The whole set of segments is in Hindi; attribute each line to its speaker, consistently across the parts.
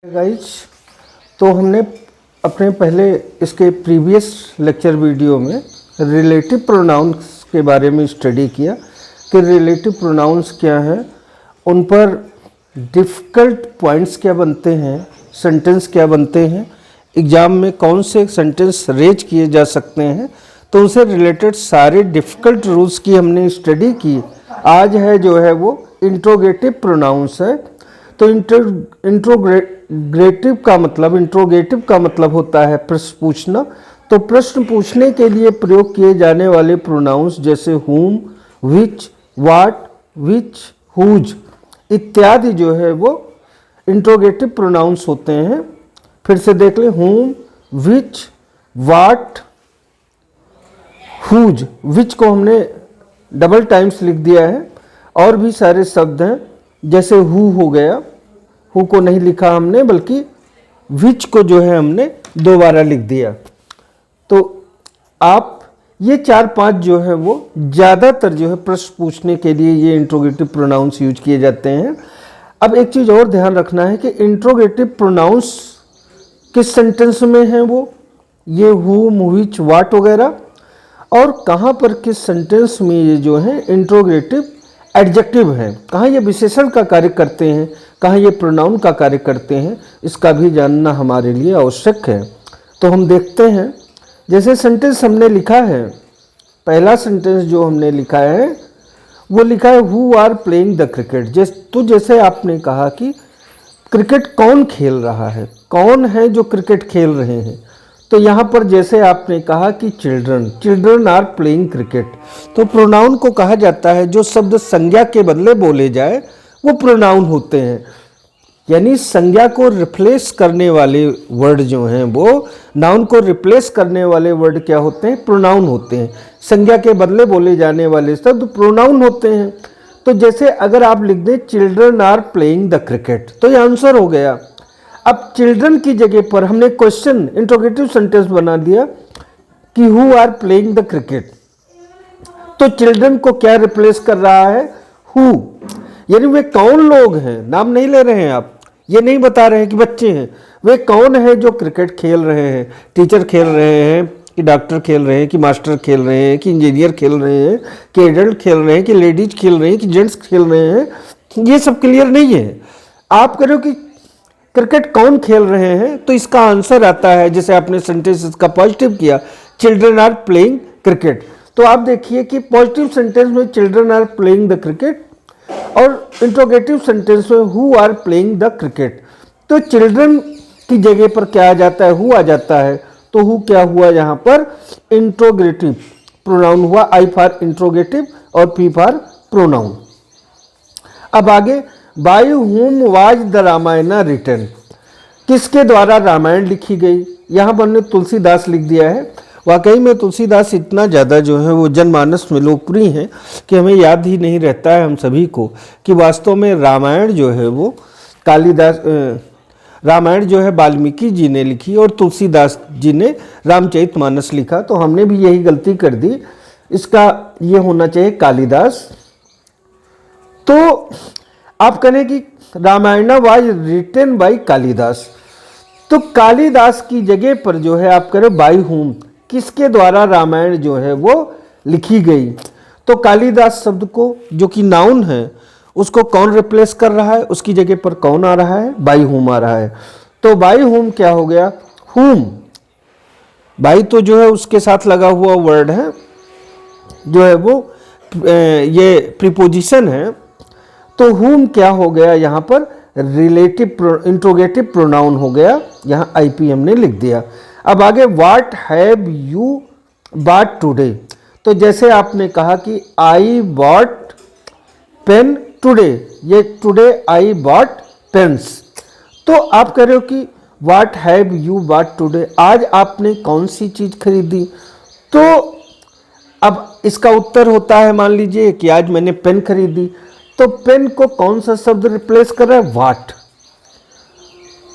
Speaker 1: गाइज, तो हमने अपने पहले इसके प्रीवियस लेक्चर वीडियो में रिलेटिव प्रोनाउंस के बारे में स्टडी किया कि रिलेटिव प्रोनाउंस क्या हैं, उन पर डिफ़िकल्ट पॉइंट्स क्या बनते हैं, सेंटेंस क्या बनते हैं, एग्ज़ाम में कौन से सेंटेंस रेज किए जा सकते हैं, तो उनसे रिलेटेड सारे डिफ़िकल्ट रूल्स की हमने स्टडी की। आज है जो है वो इंट्रोगेटिव प्रोनाउंस है। तो इंट्रोगेटिव का मतलब होता है प्रश्न पूछना। तो प्रश्न पूछने के लिए प्रयोग किए जाने वाले प्रोनाउंस जैसे whom, which, what, which, whose इत्यादि जो है वो इंट्रोगेटिव प्रोनाउंस होते हैं। फिर से देख लें, whom, which, what, whose, which को हमने डबल टाइम्स लिख दिया है। और भी सारे शब्द हैं जैसे who हो गया, हु को नहीं लिखा हमने बल्कि विच को जो है हमने दोबारा लिख दिया। तो आप ये 4-5 जो है वो ज़्यादातर जो है प्रश्न पूछने के लिए ये इंट्रोगेटिव प्रोनाउंस यूज किए जाते हैं। अब एक चीज़ और ध्यान रखना है कि इंट्रोगेटिव प्रोनाउंस किस सेंटेंस में है वो, ये हु, व्हिच, व्हाट वगैरह, और कहाँ पर किस सेंटेंस में ये जो है इंट्रोगेटिव एडजेक्टिव है, कहाँ ये विशेषण का कार्य करते हैं, कहाँ ये प्रोनाउन का कार्य करते हैं, इसका भी जानना हमारे लिए आवश्यक है। तो हम देखते हैं, जैसे सेंटेंस हमने लिखा है, पहला सेंटेंस जो हमने लिखा है वो लिखा है who are playing the cricket. तो जैसे आपने कहा कि क्रिकेट कौन खेल रहा है, कौन है जो क्रिकेट खेल रहे हैं, तो यहाँ पर जैसे आपने कहा कि चिल्ड्रन आर प्लेइंग क्रिकेट, तो प्रोनाउन को कहा जाता है जो शब्द संज्ञा के बदले बोले जाए वो प्रोनाउन होते हैं। यानी संज्ञा को रिप्लेस करने वाले वर्ड जो हैं वो नाउन को रिप्लेस करने वाले वर्ड क्या होते हैं, प्रोनाउन होते हैं। संज्ञा के बदले बोले जाने वाले शब्द प्रोनाउन होते हैं। तो जैसे अगर आप लिख दें children are playing the cricket, तो ये आंसर हो गया। अब चिल्ड्रन की जगह पर हमने क्वेश्चन इंट्रोगेटिव सेंटेंस बना दिया कि who are playing the cricket, तो चिल्ड्रन को क्या रिप्लेस कर रहा है, हु, यानी वे कौन लोग हैं, नाम नहीं ले रहे हैं आप, ये नहीं बता रहे हैं कि बच्चे हैं, वे कौन है जो क्रिकेट खेल रहे हैं, टीचर खेल रहे हैं कि डॉक्टर खेल रहे हैं कि मास्टर खेल रहे हैं कि इंजीनियर खेल रहे हैं कि एडल्ट खेल रहे हैं कि लेडीज खेल रहे हैं कि जेंट्स खेल रहे हैं, ये सब क्लियर नहीं है। आप करो कि क्रिकेट कौन खेल रहे हैं, तो इसका आंसर आता है, जैसे आपने सेंटेंस इसका पॉजिटिव किया, चिल्ड्रन आर प्लेइंग क्रिकेट। तो आप देखिए कि पॉजिटिव सेंटेंस में children are playing the cricket और इंट्रोगेटिव सेंटेंस में who are playing the cricket. तो चिल्ड्रन की जगह पर क्या आ जाता है, हु आ जाता है। तो हु क्या हुआ यहाँ पर, इंट्रोगेटिव प्रोनाउन हुआ, आई फॉर इंट्रोगेटिव और पी फॉर प्रोनाउन। अब आगे, by whom was the Ramayan written, किसके द्वारा रामायण लिखी गई, यहाँ पर हमने तुलसीदास लिख दिया है। वाकई में तुलसीदास इतना ज़्यादा जो है वो जनमानस में लोकप्रिय हैं कि हमें याद ही नहीं रहता है हम सभी को कि वास्तव में रामायण जो है वो रामायण जो है वाल्मीकि जी ने लिखी और तुलसीदास जी ने रामचरितमानस लिखा। तो हमने भी यही गलती कर दी, इसका ये होना चाहिए कालिदास। तो आप कहें कि Ramayana was written by Kalidas, तो कालिदास की जगह पर जो है आप करें बाय हुम, किसके द्वारा रामायण जो है वो लिखी गई। तो कालिदास शब्द को जो कि नाउन है उसको कौन रिप्लेस कर रहा है, उसकी जगह पर कौन आ रहा है, बाय हुम आ रहा है। तो बाय हुम क्या हो गया, हुम, बाय तो जो है उसके साथ लगा हुआ वर्ड है जो है वो ये प्रीपोजिशन है। तो हुम क्या हो गया यहाँ पर, रिलेटिव इंट्रोगेटिव प्रोनाउन हो गया, यहाँ आईपी हमने लिख दिया। अब आगे, what have you bought today, तो जैसे आपने कहा कि आई बॉट पेन टुडे, ये टुडे आई बॉट पेन्स, तो आप कह रहे हो कि what have you bought today, आज आपने कौन सी चीज़ खरीदी। तो अब इसका उत्तर होता है, मान लीजिए कि आज मैंने पेन खरीदी, तो पेन को कौन सा शब्द रिप्लेस कर रहा है, व्हाट।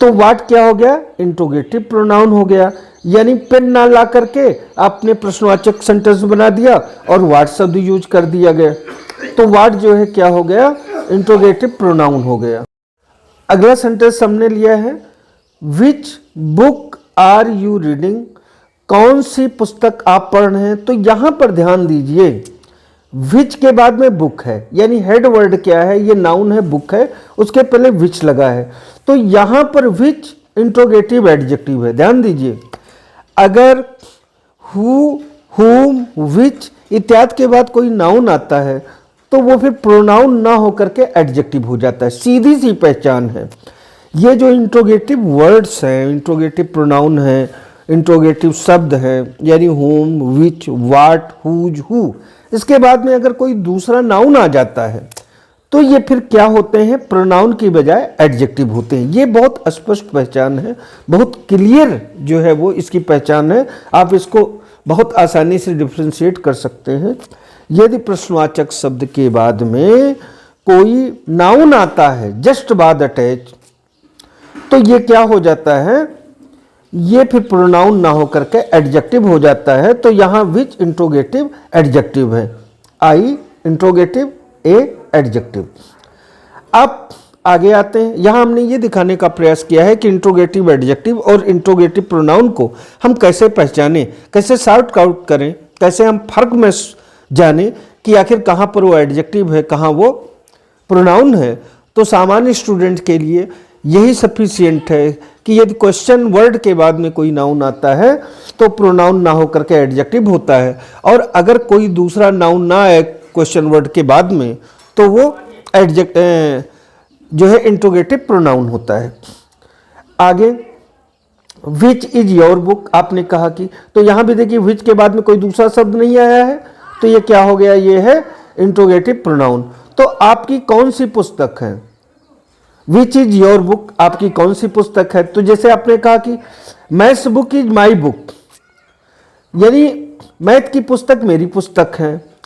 Speaker 1: तो व्हाट क्या हो गया, इंट्रोगेटिव प्रोनाउन हो गया, यानी पेन ना ला करके आपने प्रश्नवाचक सेंटेंस बना दिया और व्हाट शब्द यूज कर दिया गया। तो व्हाट जो है क्या हो गया, इंट्रोगेटिव प्रोनाउन हो गया। अगला सेंटेंस हमने लिया है which book are you reading, कौन सी पुस्तक आप पढ़ रहे हैं। तो यहां पर ध्यान दीजिए, विच के बाद में बुक है, यानी हेड वर्ड क्या है, ये नाउन है, बुक है, उसके पहले विच लगा है। तो यहां पर विच इंट्रोगेटिव एडजेक्टिव है। ध्यान दीजिए, अगर हु, हुम, विच इत्यादि के बाद कोई नाउन आता है तो वो फिर प्रोनाउन ना होकर के एडजेक्टिव हो जाता है। सीधी सी पहचान है। ये जो इंट्रोगेटिव वर्ड्स हैं, इंट्रोगेटिव प्रोनाउन है, इंट्रोगेटिव शब्द है, यानी whom, which, what, whose, who, इसके बाद में अगर कोई दूसरा नाउन आ जाता है तो ये फिर क्या होते हैं, प्रोनाउन की बजाय एडजेक्टिव होते हैं। ये बहुत स्पष्ट पहचान है, बहुत क्लियर जो है वो इसकी पहचान है। आप इसको बहुत आसानी से डिफ्रेंशिएट कर सकते हैं। यदि प्रश्नवाचक शब्द के बाद में कोई नाउन आता है जस्ट बाद अटैच, तो ये क्या हो जाता है, ये फिर प्रोनाउन ना होकर के एडजेक्टिव हो जाता है। तो यहां विच इंट्रोगेटिव एडजेक्टिव है, आई इंट्रोगेटिव, ए एडजेक्टिव। अब आगे आते हैं। यहां हमने ये दिखाने का प्रयास किया है कि इंट्रोगेटिव एडजेक्टिव और इंट्रोगेटिव प्रोनाउन को हम कैसे पहचानें, कैसे सॉर्ट आउट करें, कैसे हम फर्क में जाने कि आखिर कहां पर वो एडजेक्टिव है, कहां वो प्रोनाउन है। तो सामान्य स्टूडेंट के लिए यही सफिशिएंट है कि यदि क्वेश्चन वर्ड के बाद में कोई नाउन आता है तो प्रोनाउन ना होकर के एडजेक्टिव होता है, और अगर कोई दूसरा नाउन ना आए क्वेश्चन वर्ड के बाद में तो वो जो है इंट्रोगेटिव प्रोनाउन होता है। आगे, विच इज योर बुक, आपने कहा कि, तो यहां भी देखिए विच के बाद में कोई दूसरा शब्द नहीं आया है, तो ये क्या हो गया, ये है इंट्रोगेटिव प्रोनाउन। तो आपकी कौन सी पुस्तक है, विच इज योर बुक, आपकी कौन सी पुस्तक है। तो जैसे आपने कहा कि maths book is my book, यानी मैथ की पुस्तक मेरी पुस्तक है।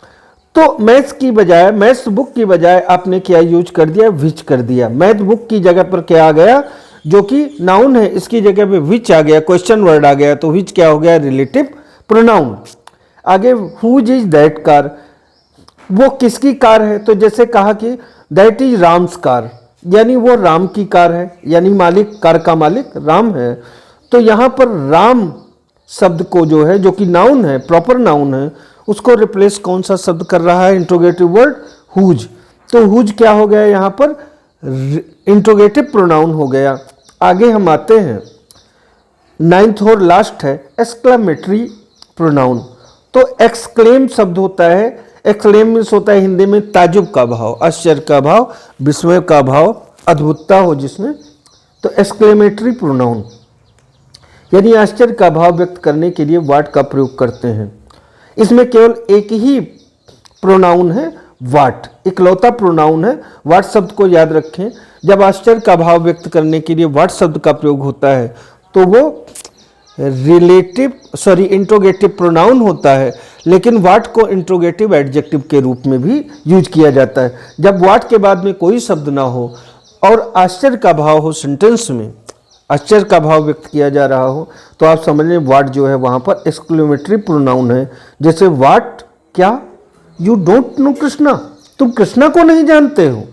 Speaker 1: तो मैथ्स की बजाय, मैथ्स बुक की बजाय आपने क्या यूज कर दिया, विच कर दिया। मैथ बुक की जगह पर क्या आ गया, जो कि नाउन है, इसकी जगह पे विच आ गया, क्वेश्चन वर्ड आ गया, तो विच क्या हो गया, रिलेटिव प्रोनाउन। आगे, हुज इज दैट कार, वो किसकी कार है। तो जैसे कहा कि दैट इज राम्स कार, यानी वो राम की कार है, यानी मालिक, कार का मालिक राम है। तो यहां पर राम शब्द को जो है, जो कि नाउन है, प्रॉपर नाउन है, उसको रिप्लेस कौन सा शब्द कर रहा है, इंट्रोगेटिव वर्ड हुज। तो हुज क्या हो गया, यहां पर इंट्रोगेटिव प्रोनाउन हो गया। आगे हम आते हैं, नाइन्थ और लास्ट है एक्सक्लेमेटरी प्रोनाउन। तो एक्सक्लेम शब्द होता है, एक्सक्लेम मीन्स होता है हिंदी में ताजुब का भाव, आश्चर्य का भाव, विस्मय का भाव, अद्भुतता हो जिसमें। तो एक्सक्लेमेटरी प्रोनाउन यानी आश्चर्य का भाव व्यक्त करने के लिए वाट का प्रयोग करते हैं। इसमें केवल एक ही प्रोनाउन है, वाट, इकलौता प्रोनाउन है। वाट शब्द को याद रखें, जब आश्चर्य का भाव व्यक्त करने के लिए वाट शब्द का प्रयोग होता है तो वो इंट्रोगेटिव प्रोनाउन होता है, लेकिन वाट को इंट्रोगेटिव एडजेक्टिव के रूप में भी यूज किया जाता है। जब वाट के बाद में कोई शब्द ना हो और आश्चर्य का भाव हो, सेंटेंस में आश्चर्य का भाव व्यक्त किया जा रहा हो, तो आप समझ लें वाट जो है वहां पर एक्सक्लेमेटरी प्रोनाउन है। जैसे वाट, क्या, यू डोंट नो कृष्णा, तुम कृष्णा को नहीं जानते हो।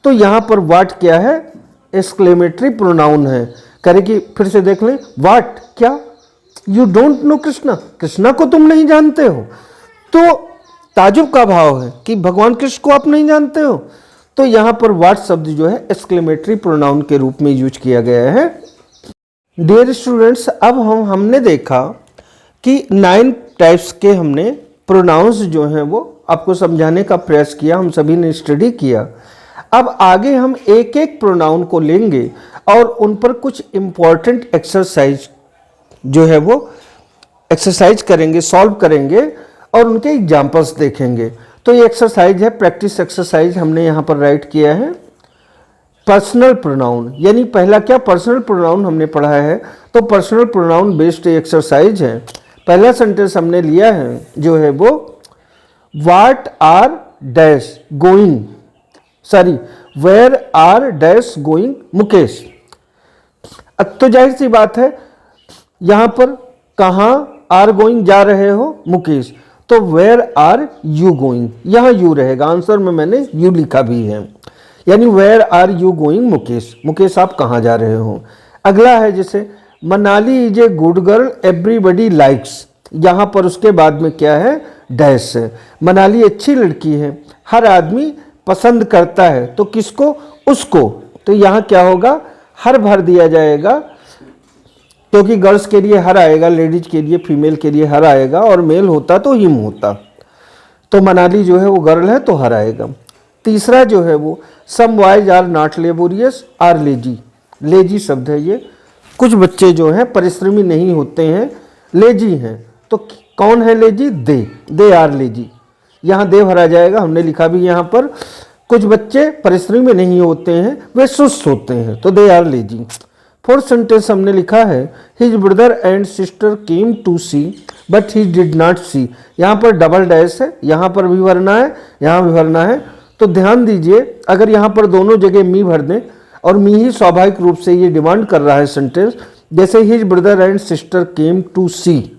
Speaker 1: तो यहां पर वाट क्या है, एक्सक्लेमेटरी प्रोनाउन है। करेगी, फिर से देख लें, वाट, क्या, you don't know Krishna, Krishna को तुम नहीं जानते हो। तो ताजुब का भाव है कि भगवान कृष्ण को आप नहीं जानते हो। तो यहां पर वाट शब्द जो है एक्सक्लेमेटरी प्रोनाउन के रूप में यूज किया गया है। डियर स्टूडेंट्स, अब हमने देखा कि 9 टाइप्स के हमने प्रोनाउंस जो हैं वो आपको समझाने का प्रयास किया, हम सभी ने स्टडी किया। अब आगे हम एक एक प्रोनाउन को लेंगे और उन पर कुछ इम्पॉर्टेंट एक्सरसाइज जो है वो एक्सरसाइज करेंगे, सॉल्व करेंगे और उनके एग्जाम्पल्स देखेंगे। तो ये एक्सरसाइज है, प्रैक्टिस एक्सरसाइज हमने यहाँ पर राइट किया है। पर्सनल प्रोनाउन, यानी पहला क्या, पर्सनल प्रोनाउन हमने पढ़ा है, तो पर्सनल प्रोनाउन बेस्ड एक्सरसाइज है। पहला सेंटेंस हमने लिया है जो है वो what are dash going, where are dash going Mukesh. अब तो जाहिर सी बात है, यहां पर कहाँ आर गोइंग जा रहे हो मुकेश, तो वेयर आर यू गोइंग, यहां यू रहेगा, आंसर में मैंने यू लिखा भी है, यानी where are you going Mukesh, Mukesh आप कहाँ जा रहे हो। अगला है जैसे Manali is a good girl everybody likes, यहाँ पर उसके बाद में क्या है, डैश है। मनाली अच्छी लड़की है, हर आदमी पसंद करता है, तो किसको, उसको। तो यहाँ क्या होगा, हर भर दिया जाएगा, क्योंकि गर्ल्स के लिए हर आएगा, लेडीज के लिए, फीमेल के लिए हर आएगा, और मेल होता तो हिम होता। तो मनाली जो है वो गर्ल है तो हर आएगा। तीसरा जो है वो some boys are not laborious are lazy, lazy शब्द है ये, कुछ बच्चे जो हैं परिश्रमी नहीं होते हैं, लेजी हैं। तो कौन है लेजी, दे आर लेजी, यहाँ दे भरा जाएगा, हमने लिखा भी यहाँ पर, कुछ बच्चे परिश्रमी नहीं होते हैं, वे सुस्त होते हैं, तो they are lazy. Fourth sentence हमने लिखा है his brother and sister came to see but he did not see, यहाँ पर डबल डैश है, यहाँ पर भी भरना है, यहाँ भी भरना है। तो ध्यान दीजिए, अगर यहाँ पर दोनों जगह मी भर दें, और मी ही स्वाभाविक रूप से ये डिमांड कर रहा है सेंटेंस, जैसे his brother and sister came to see,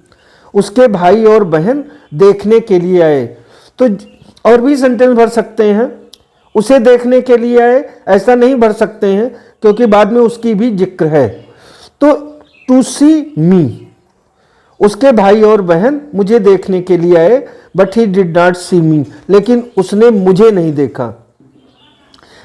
Speaker 1: उसके भाई और बहन देखने के लिए आए। तो और भी सेंटेंस भर सकते हैं, उसे देखने के लिए आए ऐसा नहीं भर सकते हैं, क्योंकि बाद में उसकी भी जिक्र है। तो टू सी मी, उसके भाई और बहन मुझे देखने के लिए आए, but he did not see मी, लेकिन उसने मुझे नहीं देखा।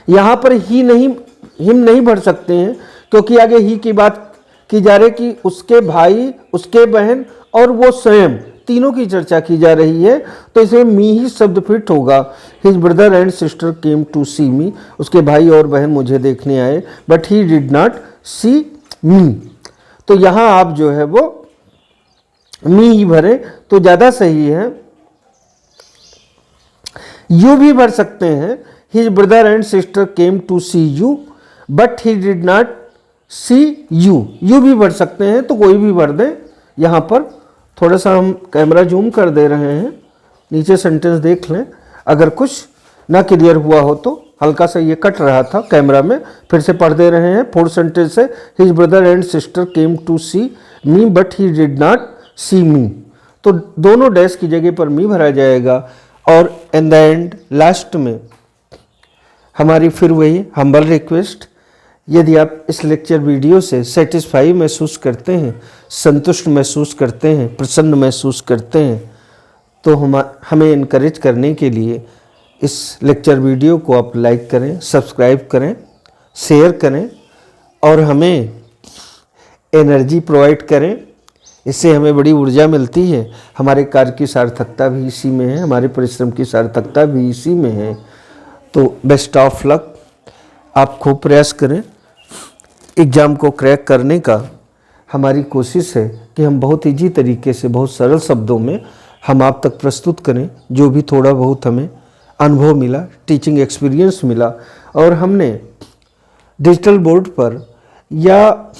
Speaker 1: यहाँ पर ही नहीं, हिम नहीं भर सकते हैं, क्योंकि आगे ही की बात की जा रही कि उसके भाई, उसके बहन और वो स्वयं, तीनों की चर्चा की जा रही है, तो इसमें मी ही शब्द फिट होगा। His brother and sister came to see me, उसके भाई और बहन मुझे देखने आए, but he did not see me. तो यहाँ आप जो है वो मी ही भरे तो ज़्यादा सही है। यू भी भर सकते हैं, his brother and sister came to see you but he did not see you, you भी भर सकते हैं, तो कोई भी भर दें। यहाँ पर थोड़ा सा हम कैमरा जूम कर दे रहे हैं, नीचे सेंटेंस देख लें, अगर कुछ ना क्लियर हुआ हो तो। हल्का सा ये कट रहा था कैमरा में, फिर से पढ़ दे रहे हैं। फोर्थ सेंटेंस है his brother and sister came to see me but he did not see me, तो दोनों डैश की जगह पर मी भरा जाएगा। और इन द एंड लास्ट में हमारी फिर वही हम्बल रिक्वेस्ट, यदि आप इस लेक्चर वीडियो से सेटिस्फाई महसूस करते हैं, संतुष्ट महसूस करते हैं, प्रसन्न महसूस करते हैं, तो हमें इनकरेज करने के लिए इस लेक्चर वीडियो को आप लाइक करें, सब्सक्राइब करें, शेयर करें, और हमें एनर्जी प्रोवाइड करें। इससे हमें बड़ी ऊर्जा मिलती है। हमारे कार्य की सार्थकता भी इसी में है, हमारे परिश्रम की सार्थकता भी इसी में है। तो बेस्ट ऑफ लक, आप खूब प्रयास करें। एग्ज़ाम को क्रैक करने का हमारी कोशिश है कि हम बहुत ईजी तरीके से, बहुत सरल शब्दों में हम आप तक प्रस्तुत करें। जो भी थोड़ा बहुत हमें अनुभव मिला, टीचिंग एक्सपीरियंस मिला, और हमने डिजिटल बोर्ड पर या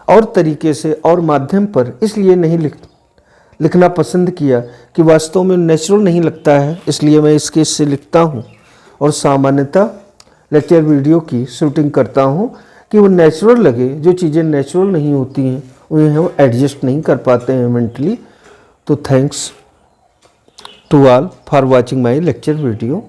Speaker 1: और तरीके से और माध्यम पर इसलिए नहीं लिखना पसंद किया कि वास्तव में नेचुरल नहीं लगता है, इसलिए मैं इसके से लिखता हूँ। और सामान्यतः लेक्चर वीडियो की शूटिंग करता हूँ कि वो नेचुरल लगे। जो चीज़ें नेचुरल नहीं होती हैं उन्हें हम एडजस्ट नहीं कर पाते हैं मेंटली। तो thanks to all for watching my lecture video.